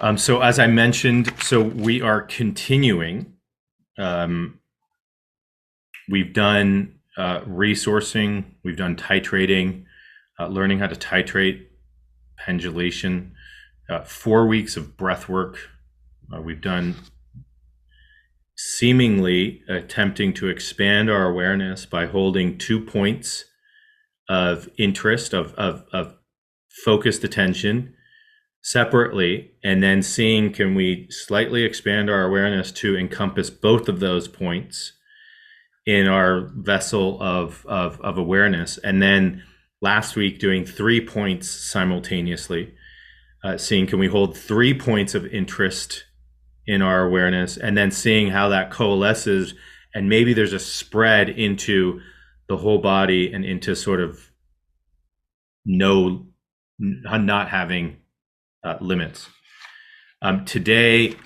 So as I mentioned, so we are continuing. We've done resourcing, we've done titrating, learning how to titrate, pendulation, 4 weeks of breath work. We've done seemingly attempting to expand our awareness by holding 2 points of interest, of focused attention separately, and then seeing, can we slightly expand our awareness to encompass both of those points in our vessel of awareness. And then last week doing 3 points simultaneously, seeing, can we hold 3 points of interest in our awareness, and then seeing how that coalesces, and maybe there's a spread into the whole body and into sort of not having limits. Today,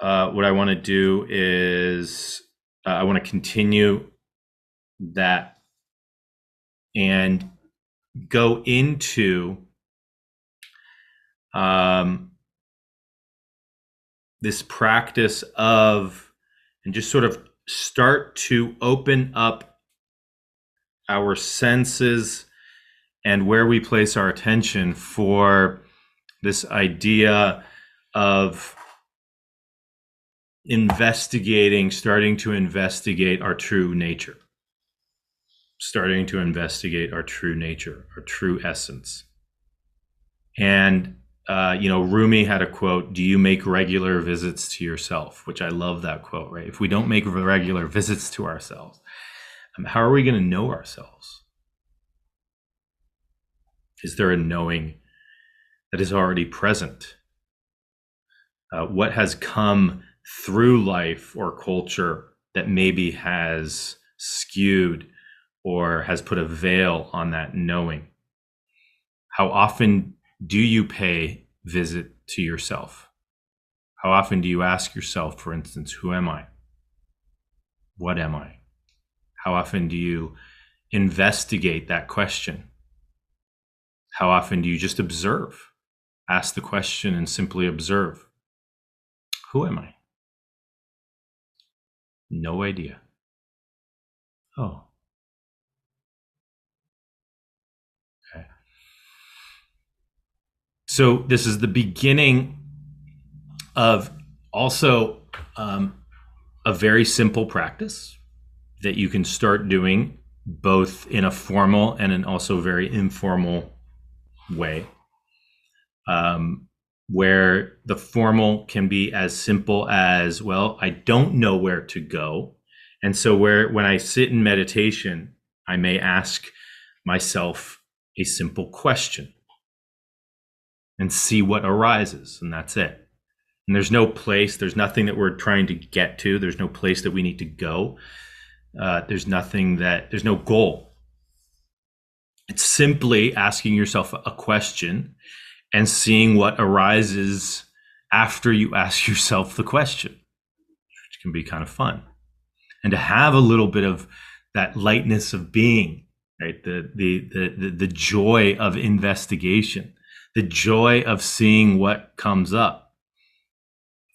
what I want to do is I want to continue that and go into this practice of, and just sort of start to open up our senses and where we place our attention for this idea of starting to investigate our true nature, our true essence. And, Rumi had a quote, "Do you make regular visits to yourself?" Which I love that quote, right? If we don't make regular visits to ourselves, how are we going to know ourselves? Is there a knowing that is already present? What has come through life or culture that maybe has skewed or has put a veil on that knowing? How often do you pay visit to yourself? How often do you ask yourself, for instance, who am I? What am I? How often do you investigate that question? How often do you just observe? Ask the question and simply observe. Who am I? No idea. Oh. Okay. So this is the beginning of also a very simple practice that you can start doing both in a formal and an also very informal way, where the formal can be as simple as, well, I don't know where to go. And so when I sit in meditation, I may ask myself a simple question and see what arises, and that's it. And there's no place, there's nothing that we're trying to get to. There's no place that we need to go. There's no goal. It's simply asking yourself a question and seeing what arises after you ask yourself the question, which can be kind of fun. And to have a little bit of that lightness of being, right? The joy of investigation, the joy of seeing what comes up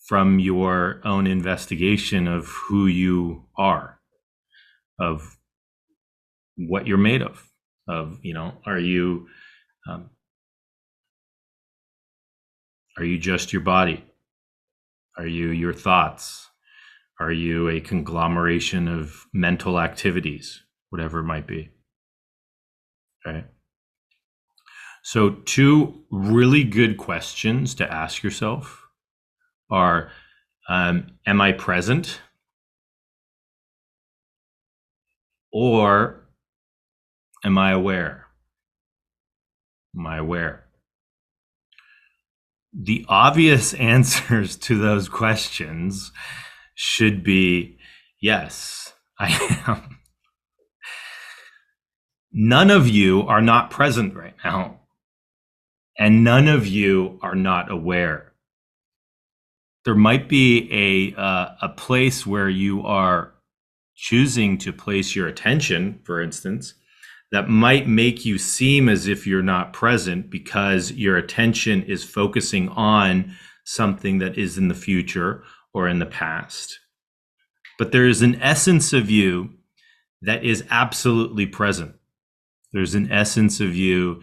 from your own investigation of who you are, of what you're made of, are you just your body? Are you your thoughts? Are you a conglomeration of mental activities, whatever it might be? Okay. So 2 really good questions to ask yourself are, am I present? Or am I aware? Am I aware? The obvious answers to those questions should be, yes, I am. None of you are not present right now, and none of you are not aware. There might be a place where you are choosing to place your attention, for instance, that might make you seem as if you're not present because your attention is focusing on something that is in the future or in the past. But there is an essence of you that is absolutely present. There's an essence of you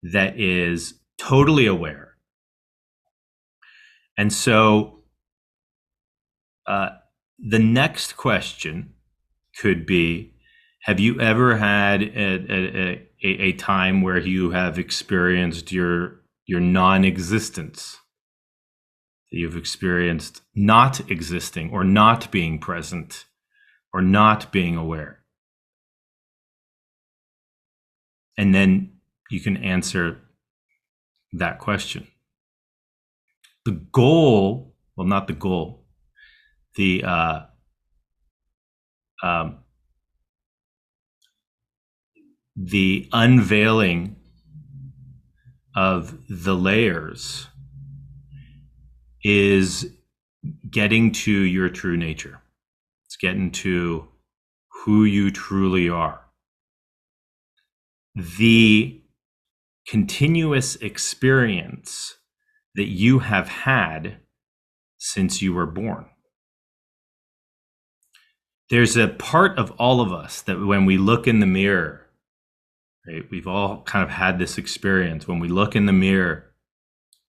that is totally aware. And so the next question could be, have you ever had a time where you have experienced your non-existence? You've experienced not existing or not being present or not being aware? And then you can answer that question. The goal, well, not the goal, the unveiling of the layers is getting to your true nature. It's getting to who you truly are. The continuous experience that you have had since you were born. There's a part of all of us that when we look in the mirror, right, we've all kind of had this experience. When we look in the mirror,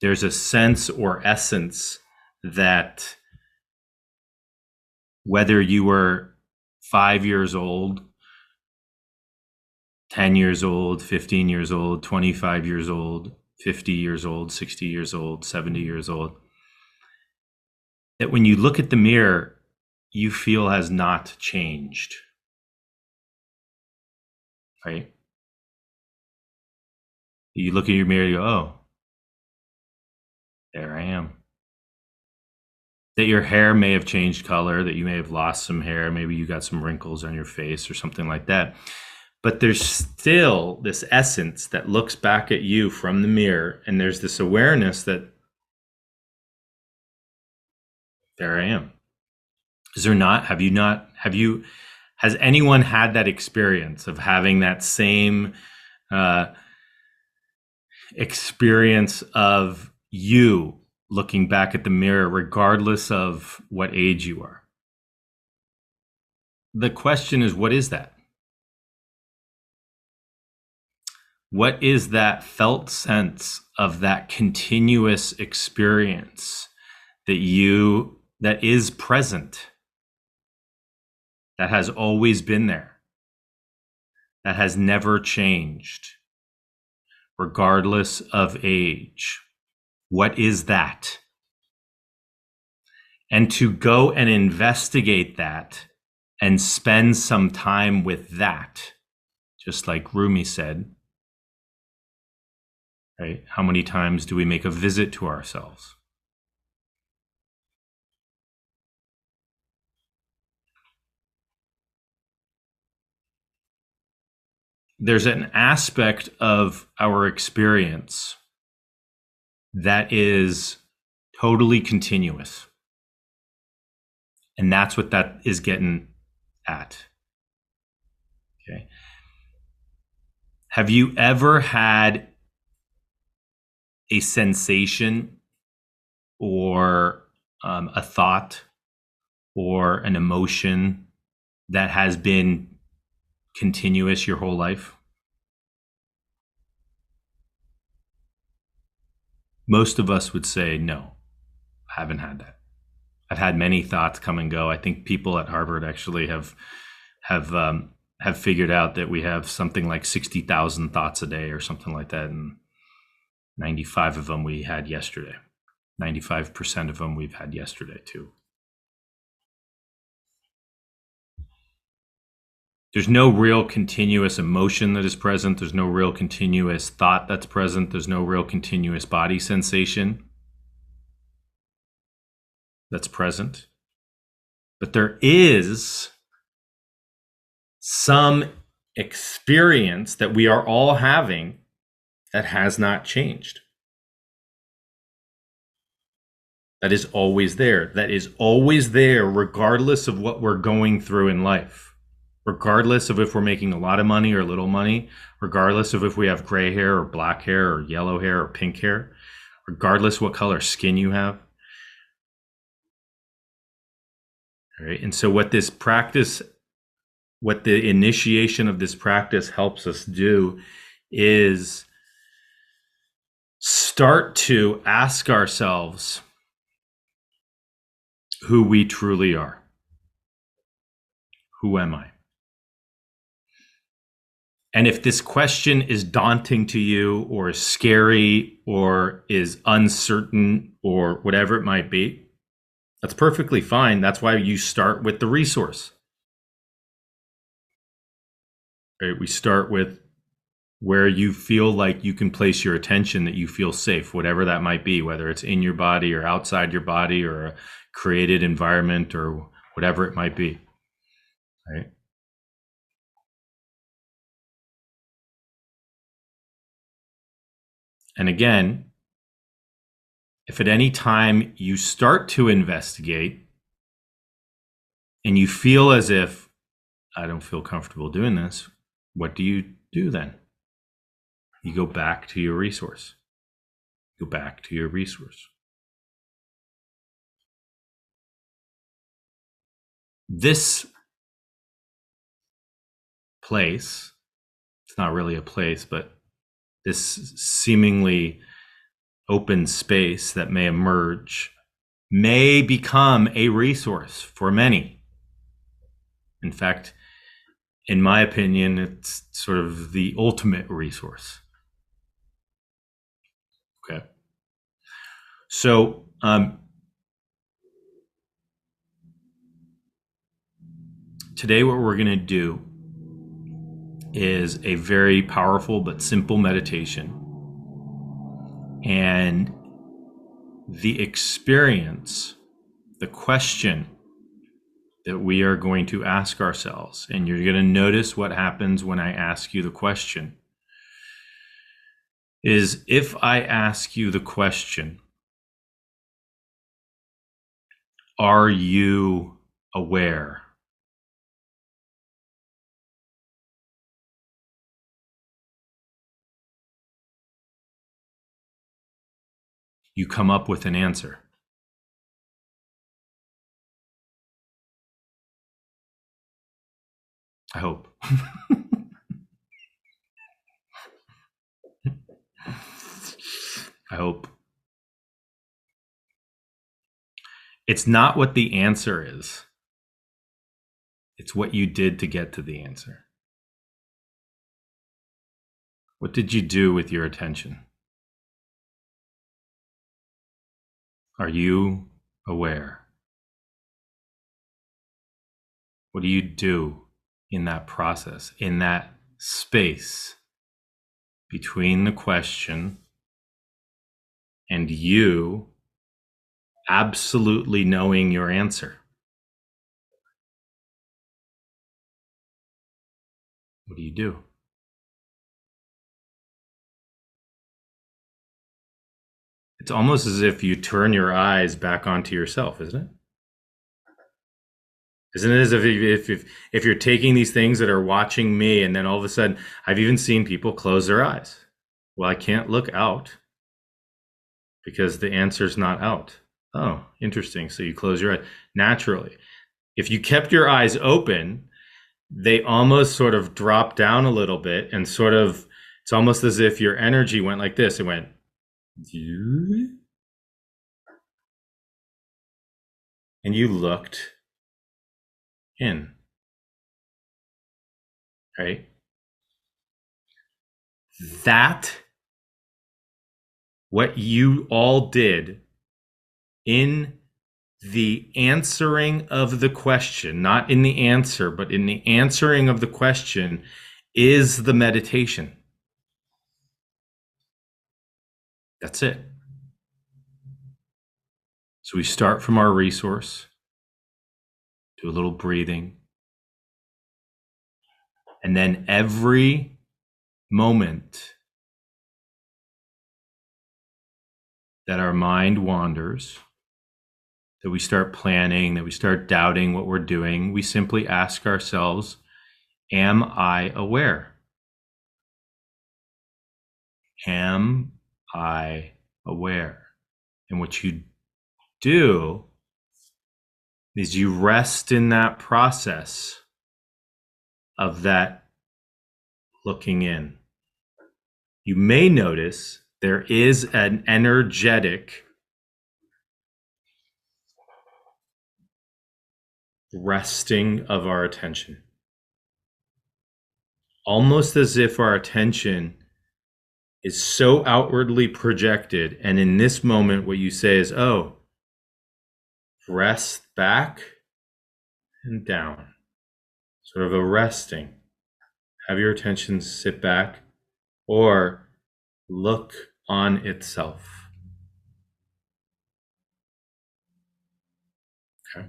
there's a sense or essence that whether you were 5 years old, 10 years old, 15 years old, 25 years old, 50 years old, 60 years old, 70 years old, that when you look at the mirror, you feel has not changed, right? You look at your mirror, you go, oh, there I am. That your hair may have changed color, that you may have lost some hair, maybe you got some wrinkles on your face or something like that. But there's still this essence that looks back at you from the mirror, and there's this awareness that there I am. Is there not? Has anyone had that experience of having that same experience of you looking back at the mirror, regardless of what age you are? The question is, what is that? What is that felt sense of that continuous experience that is present, that has always been there, that has never changed, regardless of age? What is that? And to go and investigate that and spend some time with that, just like Rumi said, right? How many times do we make a visit to ourselves? There's an aspect of our experience that is totally continuous. And that's what that is getting at. Okay. Have you ever had a sensation or a thought or an emotion that has been continuous your whole life? Most of us would say, no, I haven't had that. I've had many thoughts come and go. I think people at Harvard actually have figured out that we have something like 60,000 thoughts a day or something like that. And 95 of them we had yesterday. 95% of them we've had yesterday too. There's no real continuous emotion that is present. There's no real continuous thought that's present. There's no real continuous body sensation that's present. But there is some experience that we are all having that has not changed. That is always there. That is always there, regardless of what we're going through in life. Regardless of if we're making a lot of money or little money, regardless of if we have gray hair or black hair or yellow hair or pink hair, regardless what color skin you have, right? And so what this practice, what the initiation of this practice helps us do is start to ask ourselves who we truly are. Who am I? And if this question is daunting to you or is scary or is uncertain or whatever it might be, that's perfectly fine. That's why you start with the resource. Right? We start with where you feel like you can place your attention, that you feel safe, whatever that might be, whether it's in your body or outside your body or a created environment or whatever it might be. Right? And again, if at any time you start to investigate and you feel as if, I don't feel comfortable doing this, what do you do then? You go back to your resource. Go back to your resource. This place, it's not really a place, but this seemingly open space that may emerge may become a resource for many. In fact, in my opinion, it's sort of the ultimate resource. Okay. So, today what we're going to do is a very powerful but simple meditation. And the experience, the question that we are going to ask ourselves, and you're going to notice what happens when I ask you the question, is if I ask you the question, are you aware? You come up with an answer. I hope. I hope. It's not what the answer is. It's what you did to get to the answer. What did you do with your attention? Are you aware? What do you do in that process, in that space between the question and you absolutely knowing your answer? What do you do? It's almost as if you turn your eyes back onto yourself, isn't it? Isn't it as if you're taking these things that are watching me, and then all of a sudden, I've even seen people close their eyes. Well, I can't look out because the answer's not out. Oh, interesting. So you close your eyes naturally. If you kept your eyes open, they almost sort of drop down a little bit, and sort of, it's almost as if your energy went like this. It went, and you looked in, right? That, what you all did in the answering of the question, not in the answer, but in the answering of the question, is the meditation. That's it. So we start from our resource, do a little breathing, and then every moment that our mind wanders, that we start planning, that we start doubting what we're doing, we simply ask ourselves, am I aware? Am I aware? And what you do is you rest in that process of that looking in. You may notice there is an energetic resting of our attention. Almost as if our attention is so outwardly projected. And in this moment, what you say is, oh, rest back and down. Sort of a resting. Have your attention sit back or look on itself. Okay.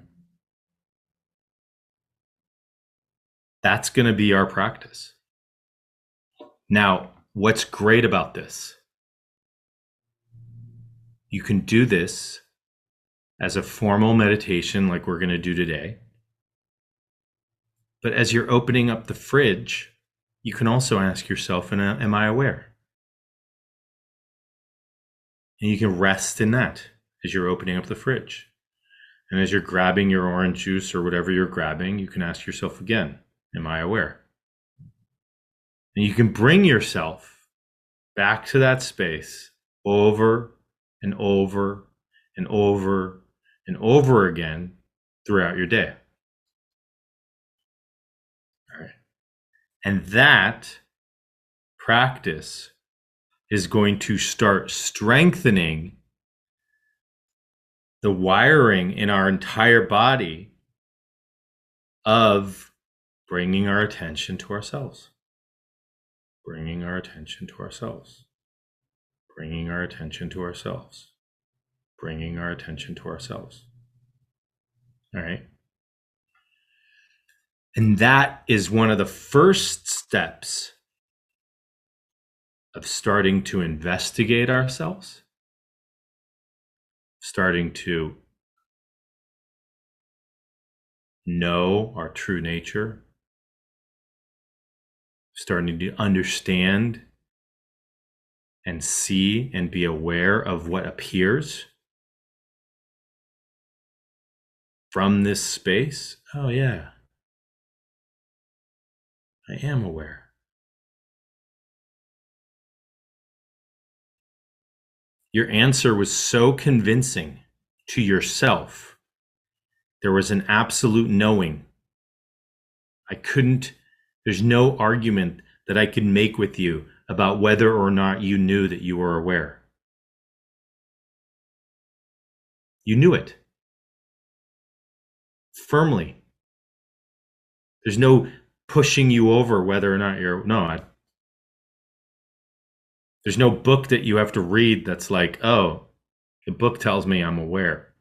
That's going to be our practice. Now, what's great about this? You can do this as a formal meditation like we're going to do today. But as you're opening up the fridge, you can also ask yourself, am I aware? And you can rest in that as you're opening up the fridge. And as you're grabbing your orange juice or whatever you're grabbing, you can ask yourself again, am I aware? And you can bring yourself back to that space over and over and over and over again throughout your day. All right. And that practice is going to start strengthening the wiring in our entire body of bringing our attention to ourselves. Bringing our attention to ourselves. Bringing our attention to ourselves. Bringing our attention to ourselves. All right. And that is one of the first steps of starting to investigate ourselves, starting to know our true nature, starting to understand and see and be aware of what appears from this space. Oh yeah, I am aware. Your answer was so convincing to yourself. There was an absolute knowing. There's no argument that I could make with you about whether or not you knew that you were aware. You knew it. Firmly. There's no pushing you over whether or not there's no book that you have to read that's like, oh, the book tells me I'm aware,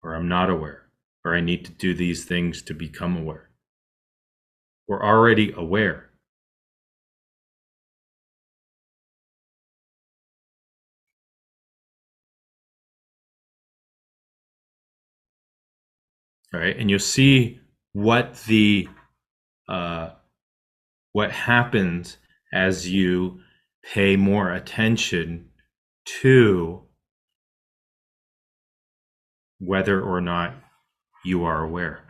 or I'm not aware, or I need to do these things to become aware. We're already aware. All right, and you'll see what happens as you pay more attention to whether or not you are aware.